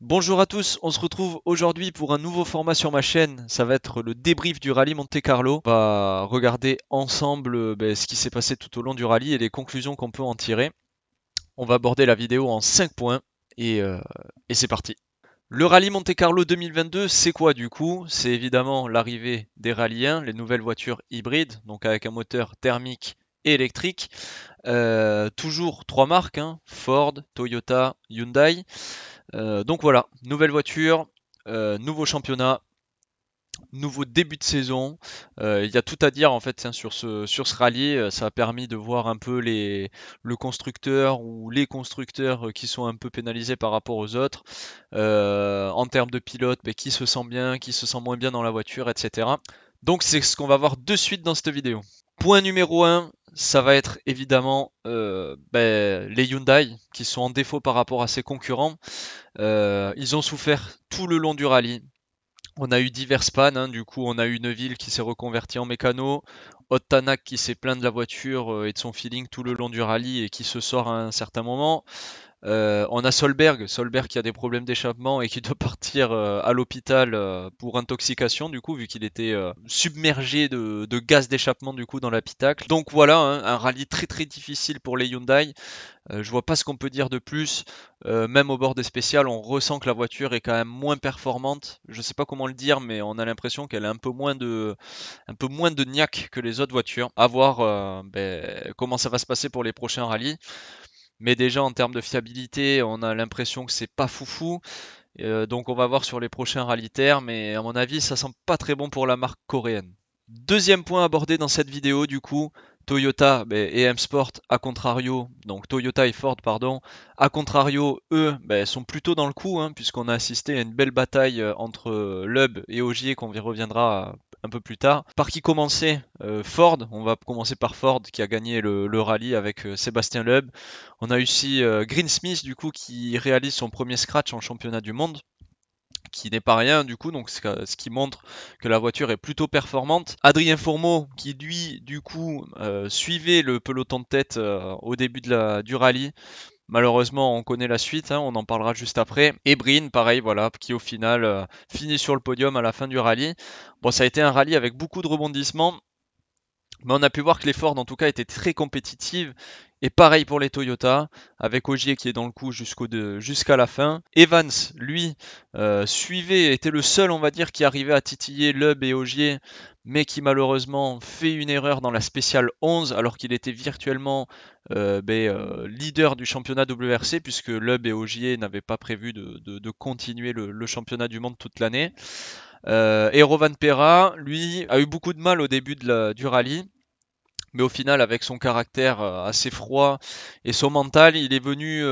Bonjour à tous, on se retrouve aujourd'hui pour un nouveau format sur ma chaîne. Ça va être le débrief du rallye Monte-Carlo. On va regarder ensemble ce qui s'est passé tout au long du rallye et les conclusions qu'on peut en tirer. On va aborder la vidéo en 5 points et c'est parti. Le rallye Monte-Carlo 2022, c'est quoi du coup? C'est évidemment l'arrivée des rallyes 1, les nouvelles voitures hybrides, donc avec un moteur thermique et électrique. Toujours trois marques, hein, Ford, Toyota, Hyundai. Donc voilà, nouvelle voiture, nouveau championnat, nouveau début de saison. Il y a tout à dire en fait, hein, sur ce rallye. Ça a permis de voir un peu le constructeur ou les constructeurs qui sont un peu pénalisés par rapport aux autres. En termes de pilote, qui se sent bien, qui se sent moins bien dans la voiture, etc. Donc c'est ce qu'on va voir de suite dans cette vidéo. Point numéro 1, ça va être évidemment les Hyundai qui sont en défaut par rapport à ses concurrents. Ils ont souffert tout le long du rallye. On a eu diverses pannes, hein. Du coup on a eu Neuville qui s'est reconverti en mécano, Ottanak qui s'est plaint de la voiture et de son feeling tout le long du rallye et qui se sort à un certain moment. On a Solberg qui a des problèmes d'échappement et qui doit partir à l'hôpital pour intoxication du coup vu qu'il était submergé de gaz d'échappement du coup dans l'habitacle. Donc voilà, hein, un rallye très très difficile pour les Hyundai. Je vois pas ce qu'on peut dire de plus. Même au bord des spéciales, on ressent que la voiture est quand même moins performante. Je sais pas comment le dire, mais on a l'impression qu'elle a un peu moins de niaque que les autres voitures. À voir comment ça va se passer pour les prochains rallyes. Mais déjà en termes de fiabilité, on a l'impression que c'est pas foufou. Donc on va voir sur les prochains rallyes terre, mais à mon avis, ça sent pas très bon pour la marque coréenne. Deuxième point abordé dans cette vidéo, du coup, Toyota et M-Sport, à contrario, donc Toyota et Ford, pardon, à contrario, eux, sont plutôt dans le coup, hein, puisqu'on a assisté à une belle bataille entre Loeb et Ogier, qu'on y reviendra un peu plus tard. Par qui commencer? Ford, on va commencer par Ford, qui a gagné le rallye avec Sébastien Loeb. On a aussi Greensmith, du coup, qui réalise son premier scratch en championnat du monde qui n'est pas rien du coup, donc ce qui montre que la voiture est plutôt performante. Adrien Fourmeau qui lui du coup suivait le peloton de tête au début du rallye. Malheureusement on connaît la suite, hein, on en parlera juste après. Et Breen pareil voilà, qui au final finit sur le podium à la fin du rallye. Bon ça a été un rallye avec beaucoup de rebondissements. Mais on a pu voir que les Ford en tout cas étaient très compétitives. Et pareil pour les Toyota, avec Ogier qui est dans le coup jusqu'à la fin. Evans, lui, était le seul, on va dire, qui arrivait à titiller Loeb et Ogier, mais qui malheureusement fait une erreur dans la spéciale 11, alors qu'il était virtuellement leader du championnat WRC, puisque Loeb et Ogier n'avaient pas prévu de continuer le championnat du monde toute l'année. Et Rovan Pera, lui, a eu beaucoup de mal au début du rallye. Mais au final, avec son caractère assez froid et son mental, il est venu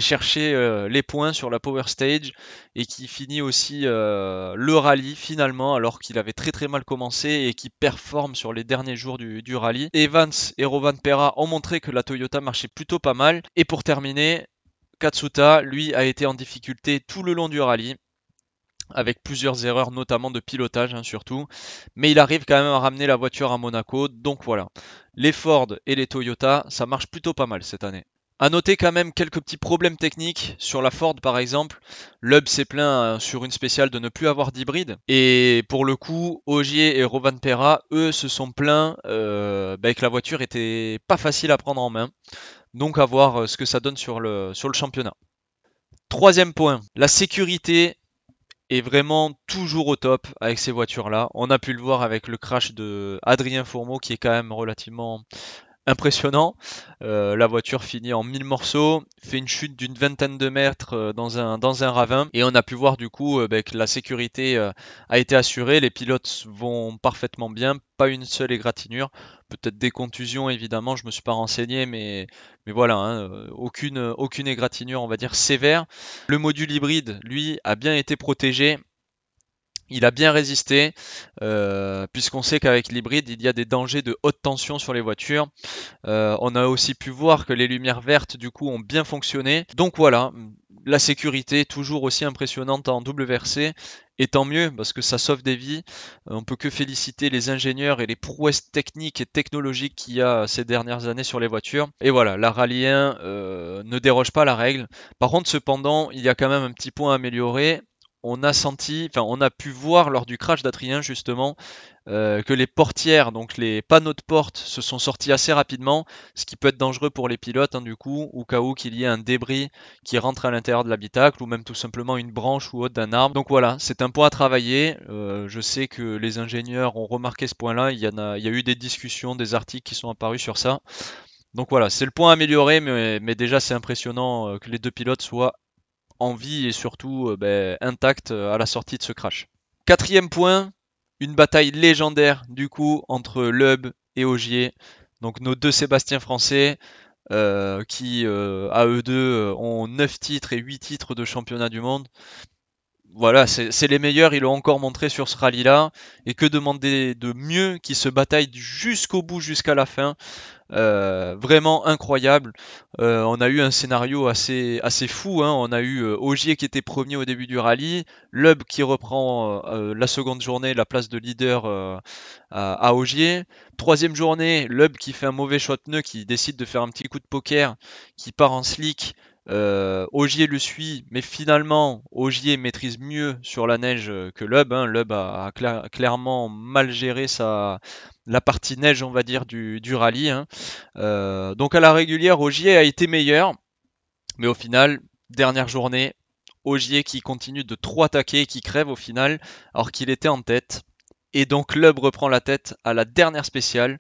chercher les points sur la Power Stage et qui finit aussi le rallye finalement, alors qu'il avait très très mal commencé et qui performe sur les derniers jours du rallye. Evans et Rovan Pera ont montré que la Toyota marchait plutôt pas mal. Et pour terminer, Katsuta, lui, a été en difficulté tout le long du rallye avec plusieurs erreurs, notamment de pilotage hein, surtout. Mais il arrive quand même à ramener la voiture à Monaco, donc voilà. Les Ford et les Toyota, ça marche plutôt pas mal cette année. À noter quand même quelques petits problèmes techniques sur la Ford par exemple. Loeb s'est plaint sur une spéciale de ne plus avoir d'hybride. Et pour le coup, Ogier et Rovanperä, eux, se sont plaints que la voiture était pas facile à prendre en main. Donc à voir ce que ça donne sur le championnat. Troisième point, la sécurité est vraiment toujours au top avec ces voitures-là. On a pu le voir avec le crash de Adrien Fourmeau qui est quand même relativement impressionnant. La voiture finit en 1000 morceaux, fait une chute d'une vingtaine de mètres dans un ravin et on a pu voir du coup que la sécurité a été assurée, les pilotes vont parfaitement bien, pas une seule égratignure, peut-être des contusions évidemment, je me suis pas renseigné mais voilà, hein, aucune égratignure on va dire sévère. Le module hybride lui a bien été protégé. Il a bien résisté, puisqu'on sait qu'avec l'hybride, il y a des dangers de haute tension sur les voitures. On a aussi pu voir que les lumières vertes, du coup, ont bien fonctionné. Donc voilà, La sécurité, toujours aussi impressionnante en WRC, et tant mieux parce que ça sauve des vies. On peut que féliciter les ingénieurs et les prouesses techniques et technologiques qu'il y a ces dernières années sur les voitures. Et voilà, la Rallye 1 ne déroge pas à la règle. Par contre, cependant, il y a quand même un petit point à améliorer. On a pu voir lors du crash d'Adrien justement que les portières, donc les panneaux de porte, se sont sortis assez rapidement, ce qui peut être dangereux pour les pilotes, hein, du coup, au cas où qu'il y ait un débris qui rentre à l'intérieur de l'habitacle, ou même tout simplement une branche ou autre d'un arbre. Donc voilà, c'est un point à travailler. Je sais que les ingénieurs ont remarqué ce point-là. Il y a eu des discussions, des articles qui sont apparus sur ça. Donc voilà, c'est le point à améliorer, mais déjà c'est impressionnant que les deux pilotes soient en vie et surtout intacts à la sortie de ce crash. Quatrième point, une bataille légendaire du coup entre Loeb et Ogier, donc nos deux Sébastien français qui à eux deux ont 9 titres et 8 titres de championnat du monde. Voilà, c'est les meilleurs, ils l'ont encore montré sur ce rallye-là. Et que demander de mieux qui se bataillent jusqu'au bout, jusqu'à la fin. Vraiment incroyable. On a eu un scénario assez fou, hein. On a eu Ogier qui était premier au début du rallye, Loeb qui reprend la seconde journée la place de leader à Ogier. Troisième journée, Loeb qui fait un mauvais choix de pneu, qui décide de faire un petit coup de poker, qui part en slick. Ogier le suit, mais finalement Ogier maîtrise mieux sur la neige que Loeb, hein. Loeb a clairement mal géré la partie neige, on va dire, du rallye, hein. Donc à la régulière, Ogier a été meilleur, mais au final, dernière journée, Ogier qui continue de trop attaquer et qui crève au final, alors qu'il était en tête. Et donc Loeb reprend la tête à la dernière spéciale,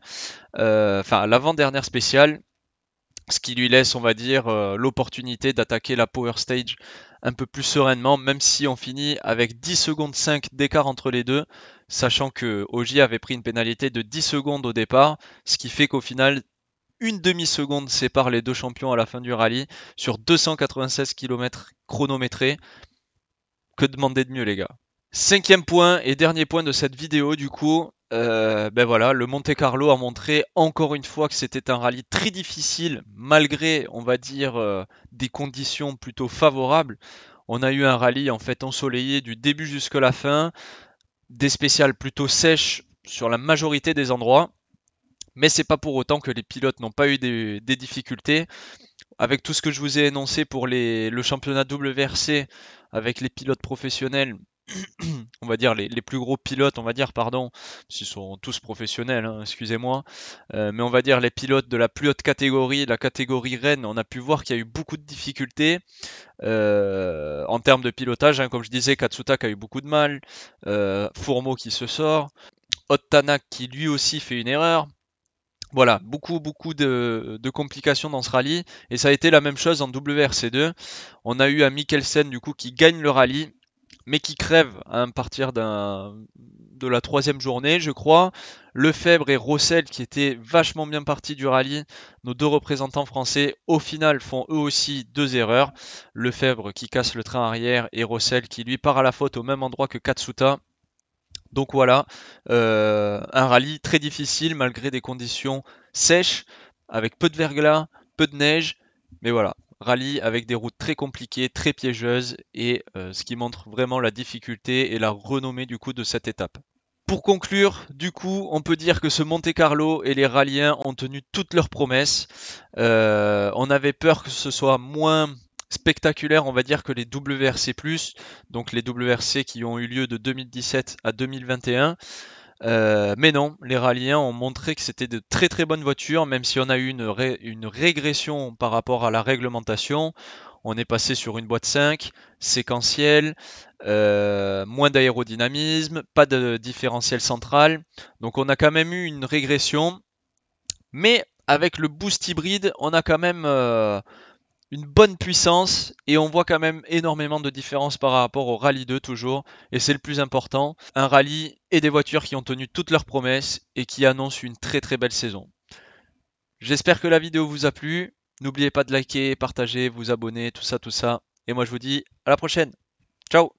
enfin à l'avant-dernière spéciale, ce qui lui laisse, on va dire, l'opportunité d'attaquer la Power Stage un peu plus sereinement, même si on finit avec 10 secondes 5 d'écart entre les deux, sachant que Ogier avait pris une pénalité de 10 secondes au départ, ce qui fait qu'au final, une demi-seconde sépare les deux champions à la fin du rallye sur 296 km chronométrés. Que demander de mieux, les gars? Cinquième point et dernier point de cette vidéo, du coup, ben voilà, le Monte Carlo a montré encore une fois que c'était un rallye très difficile, malgré, on va dire, des conditions plutôt favorables. On a eu un rallye en fait ensoleillé du début jusqu'à la fin, des spéciales plutôt sèches sur la majorité des endroits, mais c'est pas pour autant que les pilotes n'ont pas eu des difficultés. Avec tout ce que je vous ai énoncé pour le championnat WRC, avec les pilotes professionnels, on va dire les plus gros pilotes, on va dire, pardon, s'ils sont tous professionnels, hein, excusez-moi, mais on va dire les pilotes de la plus haute catégorie, la catégorie Rennes, on a pu voir qu'il y a eu beaucoup de difficultés en termes de pilotage, hein, comme je disais, Katsuta qui a eu beaucoup de mal, Fourmeau qui se sort, Ottanak qui lui aussi fait une erreur. Voilà, beaucoup de complications dans ce rallye, et ça a été la même chose en WRC2. On a eu un Mikkelsen du coup qui gagne le rallye, mais qui crève à partir de la troisième journée, je crois. Lefebvre et Rossel, qui étaient vachement bien partis du rallye, nos deux représentants français, au final font eux aussi deux erreurs. Lefebvre qui casse le train arrière et Rossel qui lui part à la faute au même endroit que Katsuta. Donc voilà, un rallye très difficile malgré des conditions sèches, avec peu de verglas, peu de neige, mais voilà, rallye avec des routes très compliquées, très piégeuses, et ce qui montre vraiment la difficulté et la renommée du coup de cette étape. Pour conclure, du coup, on peut dire que ce Monte Carlo et les rallyens ont tenu toutes leurs promesses. On avait peur que ce soit moins spectaculaire, on va dire, que les WRC+, donc les WRC qui ont eu lieu de 2017 à 2021. Mais non, les rallyens ont montré que c'était de très très bonnes voitures, même si on a eu une régression par rapport à la réglementation. On est passé sur une boîte 5, séquentielle, moins d'aérodynamisme, pas de différentiel central. Donc on a quand même eu une régression. Mais avec le boost hybride, on a quand même une bonne puissance et on voit quand même énormément de différences par rapport au Rallye 2 toujours, et c'est le plus important. Un rallye et des voitures qui ont tenu toutes leurs promesses et qui annoncent une très très belle saison. J'espère que la vidéo vous a plu. N'oubliez pas de liker, partager, vous abonner, tout ça. Et moi je vous dis à la prochaine. Ciao!